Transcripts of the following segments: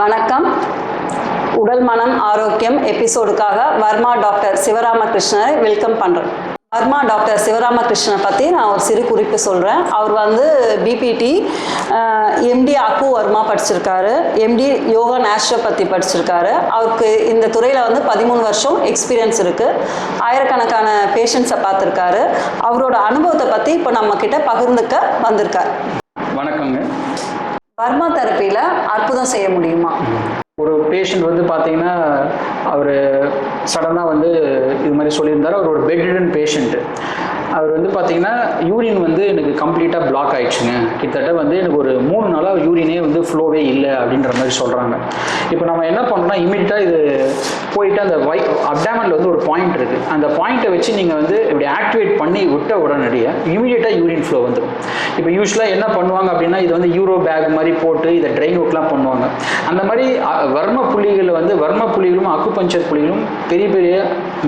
வணக்கம். உடல் மனம் ஆரோக்கியம் எபிசோடுக்காக வர்மா டாக்டர் சிவராமகிருஷ்ணரை வெல்கம் பண்ணுறேன். வர்மா டாக்டர் சிவராமகிருஷ்ணனை பற்றி நான் ஒரு சிறு குறிப்பு சொல்கிறேன். அவர் வந்து பிபிடி, எம்டி அக்கு வர்மா படிச்சிருக்காரு, எம்டி யோகா நேச்சுரோபதி படிச்சிருக்காரு. அவருக்கு இந்த துறையில் வந்து 13 வருஷம் எக்ஸ்பீரியன்ஸ் இருக்குது. ஆயிரக்கணக்கான பேஷண்ட்ஸை பார்த்துருக்காரு. அவரோட அனுபவத்தை பற்றி இப்போ நம்மக்கிட்ட பகிர்ந்துக்க வந்திருக்கார். வணக்கங்க. வர்மா தெரப்பியில் அற்புதம் செய்ய முடியுமா? ஒரு பேஷண்ட் வந்து பார்த்தீங்கன்னா அவர் சடனாக வந்து இது மாதிரி சொல்லியிருந்தார். அவர் ஒரு பெட் ரிடன் பேஷண்ட்டு. அவர் வந்து பார்த்தீங்கன்னா யூரின் வந்து எனக்கு கம்ப்ளீட்டாக பிளாக் ஆகிடுச்சுங்க. கிட்டத்தட்ட வந்து எனக்கு ஒரு 3 நாளாக யூரினே வந்து ஃப்ளோவே இல்லை அப்படின்ற மாதிரி சொல்கிறாங்க. இப்போ நம்ம என்ன பண்ணோம்னா இமீடியட்டாக இது போயிட்டு அந்த அப்டாமனில் வந்து ஒரு பாயிண்ட் இருக்குது. அந்த பாயிண்ட்டை வச்சு நீங்கள் வந்து இப்படி ஆக்டிவேட் பண்ணி விட்ட உடனடியாக இமீடியட்டாக யூரின் ஃப்ளோ வந்துடும். இப்போ யூஸ்வலாக என்ன பண்ணுவாங்க அப்படின்னா இது வந்து யூரோ பேக் மாதிரி போட்டு இதை ட்ரெயின் அவுட்லாம் பண்ணுவாங்க. அந்த மாதிரி வர்ம புள்ளிகளில் வந்து வர்ம புள்ளிகளும் அக்குபஞ்சர் புள்ளிகளும் பெரிய பெரிய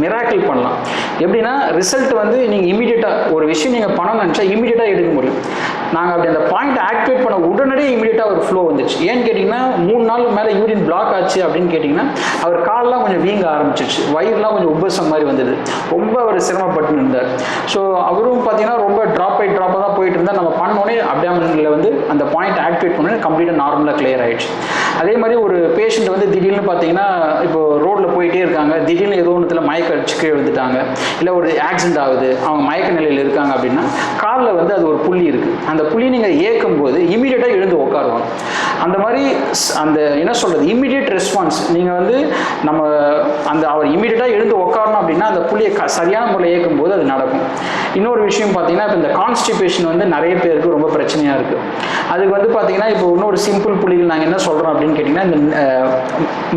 மிராக்கிள் பண்ணலாம். எப்படின்னா ரிசல்ட் வந்து நீங்கள் இமீடியட்டாக ஒரு விஷயம் நீங்கள் பணம் நினச்சா இமீடியட்டாக எடுக்க முடியும். நாங்கள் அப்படி அந்த பாயிண்ட் ஆக்டிவேட் பண்ண உடனடியே இமீடியட்டாக ஒரு ஃப்ளோ வந்துச்சு. ஏன்னு கேட்டிங்கன்னா 3 நாள் மேலே யூரின் பிளாக் ஆச்சு அப்படின்னு கேட்டிங்கன்னா அவர் காலெலாம் கொஞ்சம் வீங்க ஆரம்பிச்சிச்சு, வயிறுலாம் கொஞ்சம் உபசம் மாதிரி வந்தது. ரொம்ப அவர் சிரமப்பட்டு இருந்தார். ஸோ அவரும் பார்த்தீங்கன்னா ரொம்ப ட்ராப்பாக தான் போயிட்டு இருந்தால் நம்ம பண்ணோடனே அப்டாமினில் வந்து அந்த பாயிண்ட் ஆக்டிவேட் பண்ணி கம்ப்ளீட்டாக நார்மலாக கிளியர் ஆகிடுச்சு. அதே மாதிரி ஒரு பேஷண்ட் வந்து திடீர்னு பார்த்தீங்கன்னா இப்போ ரோட்டில் போயிட்டே இருக்காங்க, திடீர்னு ஏதோ ஒன்றுத்தில் மயக்க அடிச்சு கீழே விழுந்துட்டாங்க, இல்லை ஒரு ஆக்சிடென்ட் ஆகுது, அவங்க மயக்க நிலையில் இருக்காங்க அப்படின்னா காலில் வந்து அது ஒரு புள்ளி இருக்குது. அந்த புள்ளி நீங்கள் ஏற்கும் போது இமீடியட்டாக எழுந்து உட்காருவாங்க. அந்த மாதிரி அந்த என்ன சொல்கிறது இமீடியட் ரெஸ்பான்ஸ் நீங்கள் வந்து நம்ம அந்த அவர் இமீடியட்டாக எழுந்து உட்காரணும் அப்படின்னா அந்த புள்ளியை சரியான முறையில் ஏற்கும் போது அது நடக்கும். இன்னொரு விஷயம் பார்த்தீங்கன்னா இப்போ இந்த கான்ஸ்டிபேஷன் வந்து நிறைய பேருக்கு ரொம்ப பிரச்சனையாக இருக்குது. அதுக்கு வந்து பார்த்தீங்கன்னா இப்போ இன்னொரு சிம்பிள் புள்ளிகள் நாங்கள் என்ன சொல்கிறோம் அப்படின்னு கேட்டிங்கன்னா இந்த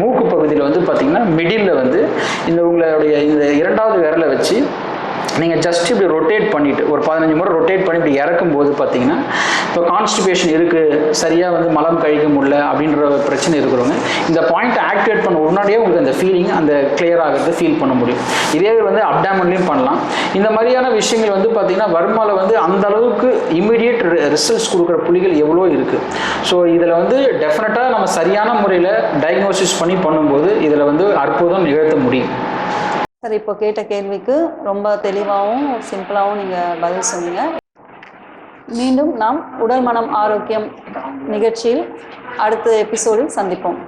மூக்கு பகுதியில் வந்து பார்த்தீங்கன்னா மிடில் வந்து இந்த உங்களுடைய இந்த 2வது விரலை வச்சு நீங்கள் ஜஸ்ட் இப்படி ரொட்டேட் பண்ணிவிட்டு ஒரு 15 முறை ரொட்டேட் பண்ணி இப்படி இறக்கும்போது பார்த்தீங்கன்னா இப்போ கான்ஸ்டிபேஷன் இருக்குது, சரியாக வந்து மலம் கழிக்க முடியல அப்படின்ற பிரச்சனை இருக்கிறவங்க இந்த பாயிண்ட்டை ஆக்டிவேட் பண்ண உடனடியே உங்களுக்கு அந்த ஃபீலிங் அந்த கிளியர் ஆகிறது ஃபீல் பண்ண முடியும். இதே வந்து அப்டாமன்லையும் பண்ணலாம். இந்த மாதிரியான விஷயங்கள் வந்து பார்த்தீங்கன்னா வர்மாவில் வந்து அந்த அளவுக்கு இமீடியட் ரிசல்ட்ஸ் கொடுக்குற புள்ளிகள் எவ்வளோ இருக்குது. ஸோ இதில் வந்து டெஃபினட்டாக நம்ம சரியான முறையில் டயக்னோசிஸ் பண்ணி பண்ணும்போது இதில் வந்து அற்புதம் நிகழ்த்த முடியும். சார், இப்போ கேட்ட கேள்விக்கு ரொம்ப தெளிவாகவும் சிம்பிளாகவும் நீங்கள் பதில் சொன்னீங்க. மீண்டும் நாம் உடல் மனம் ஆரோக்கியம் நிகழ்ச்சியில் அடுத்த எபிசோடில் சந்திப்போம்.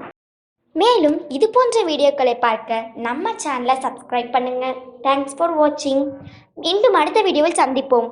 மேலும் இது போன்ற வீடியோக்களை பார்க்க நம்ம சேனலை சப்ஸ்கிரைப் பண்ணுங்கள். தேங்க்ஸ் ஃபார் வாட்சிங். மீண்டும் அடுத்த வீடியோவில் சந்திப்போம்.